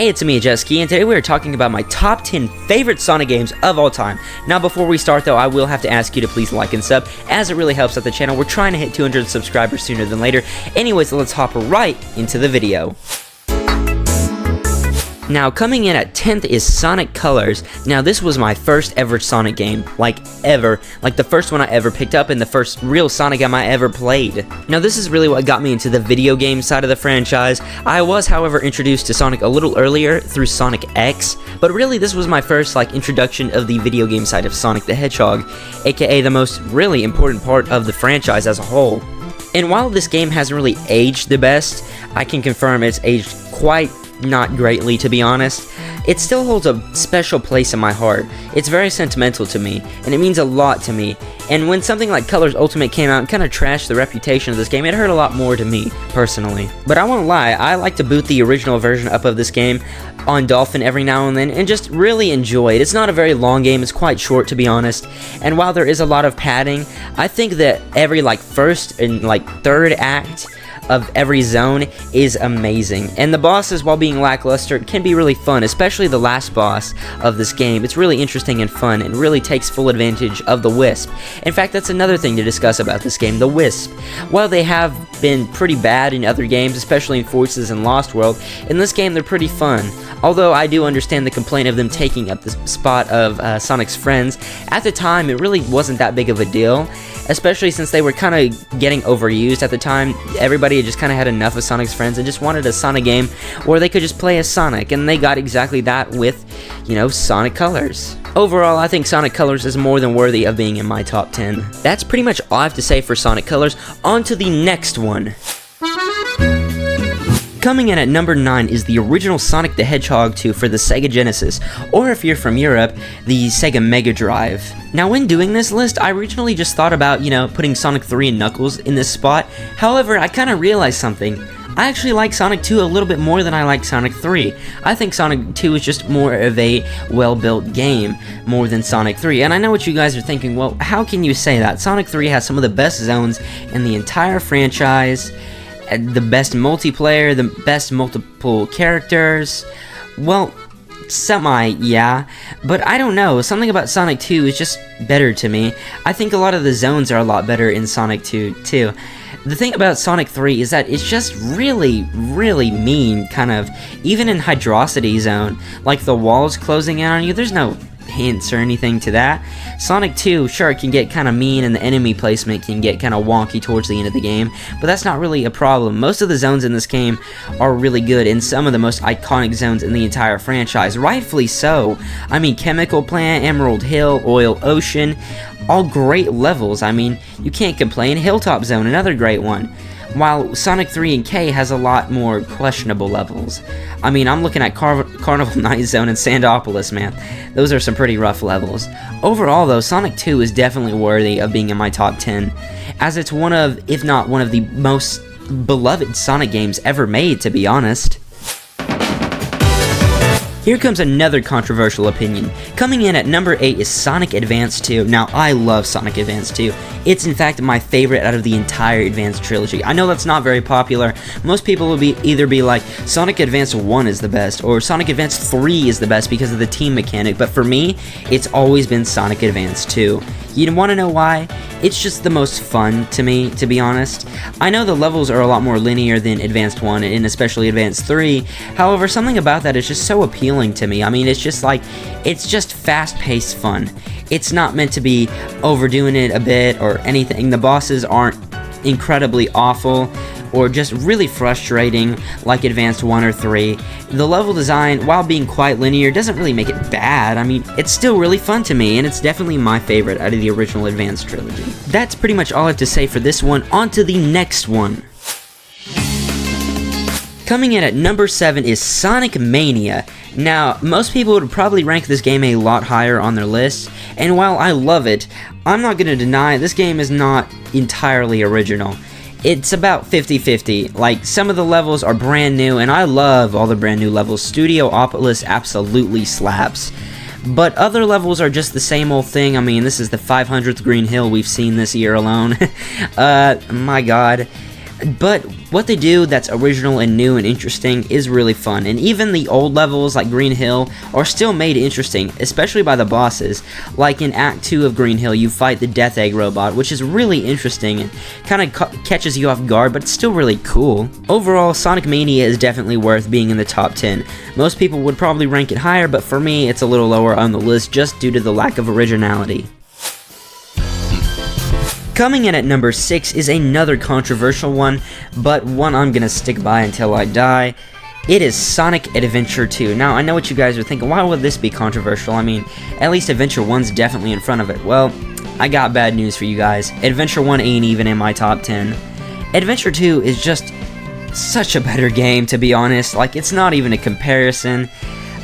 Hey, it's me, Jesky, and today we are talking about my top 10 favorite Sonic games of all time. Now, before we start, though, I will have to ask you to please like and sub, as it really helps out the channel. We're trying to hit 200 subscribers sooner than later. Anyways, let's hop right into the video. Now, coming in at 10th is Sonic Colors. Now, this was my first ever Sonic game, like the first one I ever picked up and the first real Sonic game I ever played. Now, this is really what got me into the video game side of the franchise. I was, however, introduced to Sonic a little earlier through Sonic X, but really this was my first introduction of the video game side of Sonic the Hedgehog, aka the most really important part of the franchise as a whole. And while this game hasn't really aged the best, I can confirm it's aged quite not greatly, to be honest. It still holds a special place in my heart. It's very sentimental to me, and it means a lot to me. And when something like Colors Ultimate came out and kind of trashed the reputation of this game, it hurt a lot more to me, personally. But I won't lie, I like to boot the original version up of this game on Dolphin every now and then, and just really enjoy it. It's not a very long game, it's quite short, to be honest. And while there is a lot of padding, I think that every first and third act of every zone is amazing, and the bosses, while being lackluster, can be really fun, especially the last boss of this game. It's really interesting and fun, and really takes full advantage of the Wisp. In fact, that's another thing to discuss about this game, the Wisp. While they have been pretty bad in other games, especially in Forces and Lost World, in this game they're pretty fun. Although I do understand the complaint of them taking up the spot of Sonic's friends. At the time, it really wasn't that big of a deal, especially since they were kind of getting overused at the time. Everybody had just kind of had enough of Sonic's friends and just wanted a Sonic game where they could just play as Sonic, and they got exactly that with, Sonic Colors. Overall, I think Sonic Colors is more than worthy of being in my top 10. That's pretty much all I have to say for Sonic Colors. On to the next one. Coming in at number 9 is the original Sonic the Hedgehog 2 for the Sega Genesis, or if you're from Europe, the Sega Mega Drive. Now, when doing this list, I originally just thought about, putting Sonic 3 and Knuckles in this spot. However, I kind of realized something. I actually like Sonic 2 a little bit more than I like Sonic 3. I think Sonic 2 is just more of a well-built game, more than Sonic 3. And I know what you guys are thinking, well, how can you say that? Sonic 3 has some of the best zones in the entire franchise, the best multiplayer, the best multiple characters. Well, yeah, but I don't know, something about Sonic 2 is just better to me. I think a lot of the zones are a lot better in Sonic 2 too. The thing about Sonic 3 is that it's just really, really mean, kind of. Even in Hydrocity Zone, the walls closing in on you, there's no hints or anything to that. Sonic 2, sure, it can get kind of mean, and the enemy placement can get kind of wonky towards the end of the game, but that's not really a problem. Most of the zones in this game are really good, and some of the most iconic zones in the entire franchise, rightfully so. I mean, Chemical Plant, Emerald Hill, Oil Ocean, all great levels. I mean, you can't complain. Hilltop Zone, another great one. While Sonic 3 and K has a lot more questionable levels. I mean, I'm looking at Carnival Night Zone and Sandopolis, man. Those are some pretty rough levels. Overall, though, Sonic 2 is definitely worthy of being in my top 10, as it's one of, if not one of the most beloved Sonic games ever made, to be honest. Here comes another controversial opinion. Coming in at number 8 is Sonic Advance 2. Now, I love Sonic Advance 2. It's in fact my favorite out of the entire Advance trilogy. I know that's not very popular. Most people will either be like, Sonic Advance 1 is the best, or Sonic Advance 3 is the best because of the team mechanic, but for me, it's always been Sonic Advance 2. You want to know why? It's just the most fun to me, to be honest. I know the levels are a lot more linear than Advanced 1, and especially Advanced 3. However, something about that is just so appealing to me. I mean, it's just fast-paced fun. It's not meant to be overdoing it a bit or anything. The bosses aren't incredibly awful or just really frustrating like Advanced 1 or 3. The level design, while being quite linear, doesn't really make it bad. I mean, it's still really fun to me, and it's definitely my favorite out of the original Advanced trilogy. That's pretty much all I have to say for this one. On to the next one. Coming in at number 7 is Sonic Mania. Now, most people would probably rank this game a lot higher on their list, and while I love it, I'm not going to deny this game is not entirely original. It's about 50-50. Some of the levels are brand new, and I love all the brand new levels. Studiopolis absolutely slaps. But other levels are just the same old thing. I mean, this is the 500th Green Hill we've seen this year alone. My god. But what they do that's original and new and interesting is really fun, and even the old levels like Green Hill are still made interesting, especially by the bosses. Like in Act 2 of Green Hill, you fight the Death Egg robot, which is really interesting and kind of catches you off guard, but it's still really cool. Overall, Sonic Mania is definitely worth being in the top 10. Most people would probably rank it higher, but for me, it's a little lower on the list just due to the lack of originality. Coming in at number 6 is another controversial one, but one I'm gonna stick by until I die. It is Sonic Adventure 2. Now, I know what you guys are thinking, why would this be controversial? I mean, at least Adventure 1's definitely in front of it. Well, I got bad news for you guys. Adventure 1 ain't even in my top 10. Adventure 2 is just such a better game, to be honest. Like, it's not even a comparison.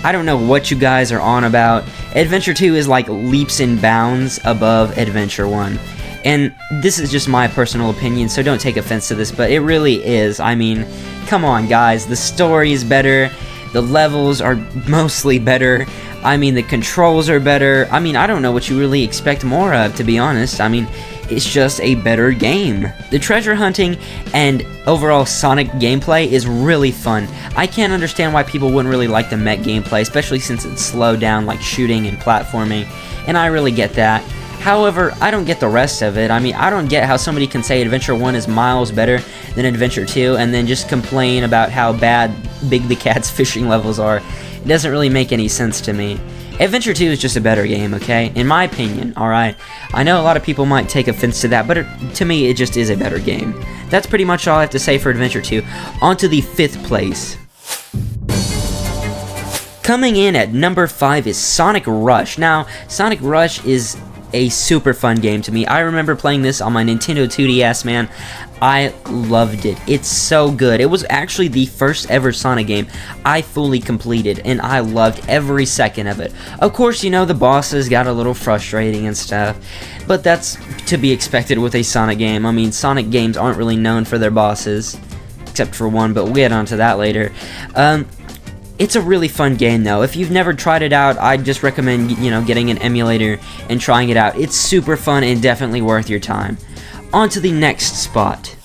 I don't know what you guys are on about. Adventure 2 is like leaps and bounds above Adventure 1. And this is just my personal opinion, so don't take offense to this, but it really is. I mean, come on guys, the story is better, the levels are mostly better, I mean, the controls are better. I mean, I don't know what you really expect more of, to be honest. I mean, it's just a better game. The treasure hunting and overall Sonic gameplay is really fun. I can't understand why people wouldn't really like the mech gameplay, especially since it's slowed down like shooting and platforming, and I really get that. However, I don't get the rest of it. I mean, I don't get how somebody can say Adventure 1 is miles better than Adventure 2 and then just complain about how bad Big the Cat's fishing levels are. It doesn't really make any sense to me. Adventure 2 is just a better game, okay? In my opinion, alright? I know a lot of people might take offense to that, but to me, it just is a better game. That's pretty much all I have to say for Adventure 2. On to the 5th place. Coming in at number 5 is Sonic Rush. Now, Sonic Rush is a super fun game to me. I remember playing this on my Nintendo 2DS, man. I loved it. It's so good. It was actually the first ever Sonic game I fully completed, and I loved every second of it. Of course, you know, the bosses got a little frustrating and stuff, but that's to be expected with a Sonic game. I mean, Sonic games aren't really known for their bosses, except for one, but we'll get onto that later. It's a really fun game though. If you've never tried it out, I'd just recommend, you know, getting an emulator and trying it out. It's super fun and definitely worth your time. On to the next spot.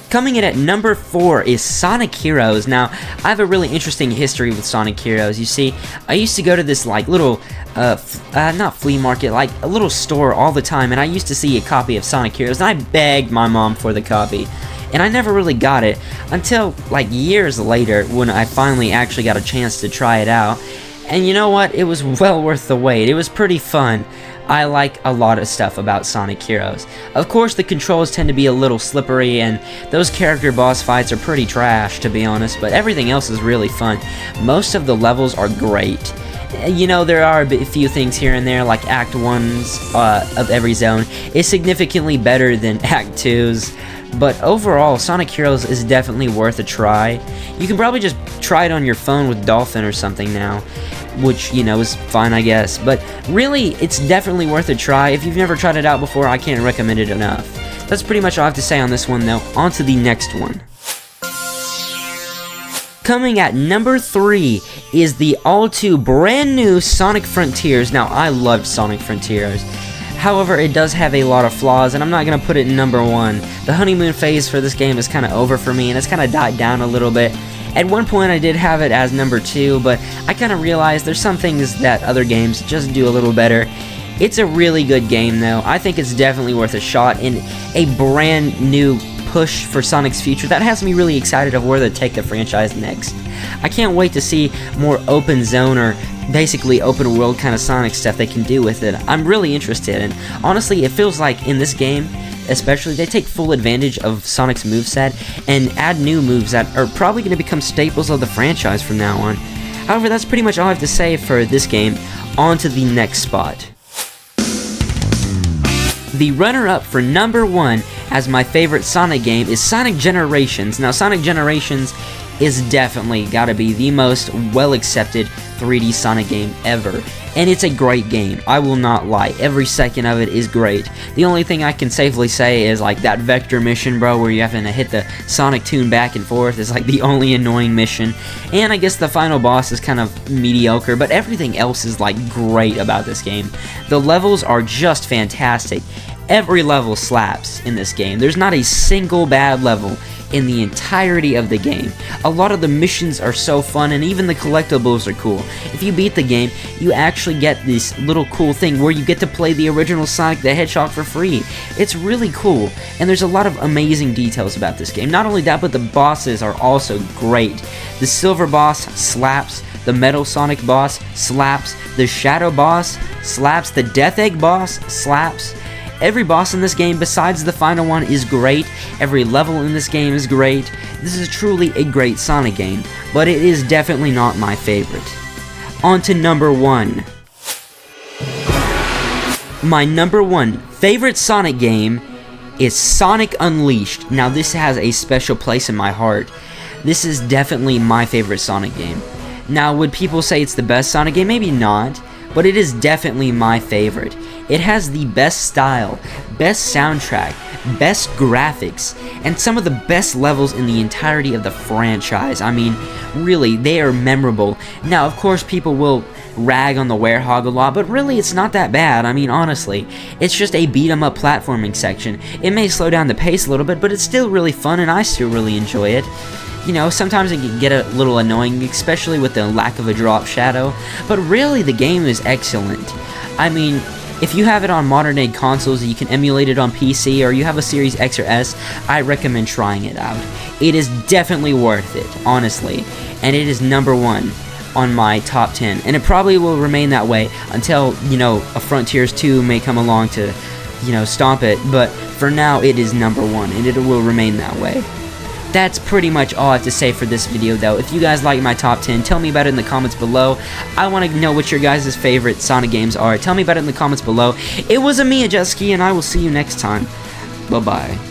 Coming in at number 4 is Sonic Heroes. Now, I have a really interesting history with Sonic Heroes. You see, I used to go to this like little, not flea market, like a little store all the time, and I used to see a copy of Sonic Heroes, and I begged my mom for the copy. And I never really got it until like years later when I finally actually got a chance to try it out. And you know what? It was well worth the wait. It was pretty fun. I like a lot of stuff about Sonic Heroes. Of course, the controls tend to be a little slippery, and those character boss fights are pretty trash, to be honest, but everything else is really fun. Most of the levels are great. You know, there are a few things here and there, like Act 1's of every zone is significantly better than Act 2's. But overall, Sonic Heroes is definitely worth a try. You can probably just try it on your phone with Dolphin or something now, which, you know, is fine, I guess. But really, it's definitely worth a try. If you've never tried it out before, I can't recommend it enough. That's pretty much all I have to say on this one, though. On to the next one. Coming at number 3 is the all-too brand new Sonic Frontiers. Now, I loved Sonic Frontiers. However, it does have a lot of flaws, and I'm not going to put it in number 1. The honeymoon phase for this game is kind of over for me, and it's kind of died down a little bit. At one point, I did have it as number 2, but I kind of realized there's some things that other games just do a little better. It's a really good game, though. I think it's definitely worth a shot in a brand new push for Sonic's future. That has me really excited of where they take the franchise next. I can't wait to see more open zone or basically open world kind of Sonic stuff they can do with it. I'm really interested, and honestly, it feels like in this game, especially, they take full advantage of Sonic's moveset and add new moves that are probably going to become staples of the franchise from now on. However, that's pretty much all I have to say for this game. On to the next spot. The runner-up for number 1 as my favorite Sonic game is Sonic Generations. Now, Sonic Generations is definitely gotta be the most well-accepted 3D Sonic game ever. And it's a great game, I will not lie. Every second of it is great. The only thing I can safely say is like that vector mission, bro, where you have to hit the Sonic tune back and forth is like the only annoying mission. And I guess the final boss is kind of mediocre, but everything else is like great about this game. The levels are just fantastic. Every level slaps in this game. There's not a single bad level in the entirety of the game. A lot of the missions are so fun, and even the collectibles are cool. If you beat the game, you actually get this little cool thing where you get to play the original Sonic the Hedgehog for free. It's really cool, and there's a lot of amazing details about this game. Not only that, but the bosses are also great. The Silver boss slaps, the Metal Sonic boss slaps, the Shadow boss slaps, the Death Egg boss slaps. Every boss in this game besides the final one is great. Every level in this game is great. This is truly a great Sonic game, but it is definitely not my favorite. On to number 1. My number 1 favorite Sonic game is Sonic Unleashed. Now this has a special place in my heart. This is definitely my favorite Sonic game. Now would people say it's the best Sonic game? Maybe not, but it is definitely my favorite. It has the best style, best soundtrack, best graphics, and some of the best levels in the entirety of the franchise. I mean, really, they are memorable. Now, of course, people will rag on the Werehog a lot, but really, it's not that bad. I mean, honestly, it's just a beat-em-up platforming section. It may slow down the pace a little bit, but it's still really fun, and I still really enjoy it. You know, sometimes it can get a little annoying, especially with the lack of a drop shadow, but really, the game is excellent. I mean, if you have it on modern day consoles, you can emulate it on PC, or you have a Series X or S, I recommend trying it out. It is definitely worth it, honestly, and it is number 1 on my top 10, and it probably will remain that way until, you know, a Frontiers 2 may come along to, you know, stomp it, but for now, it is number 1, and it will remain that way. That's pretty much all I have to say for this video, though. If you guys like my top 10, tell me about it in the comments below. I want to know what your guys' favorite Sonic games are. Tell me about it in the comments below. It was a Mia Jet Ski, and I will see you next time. Bye-bye.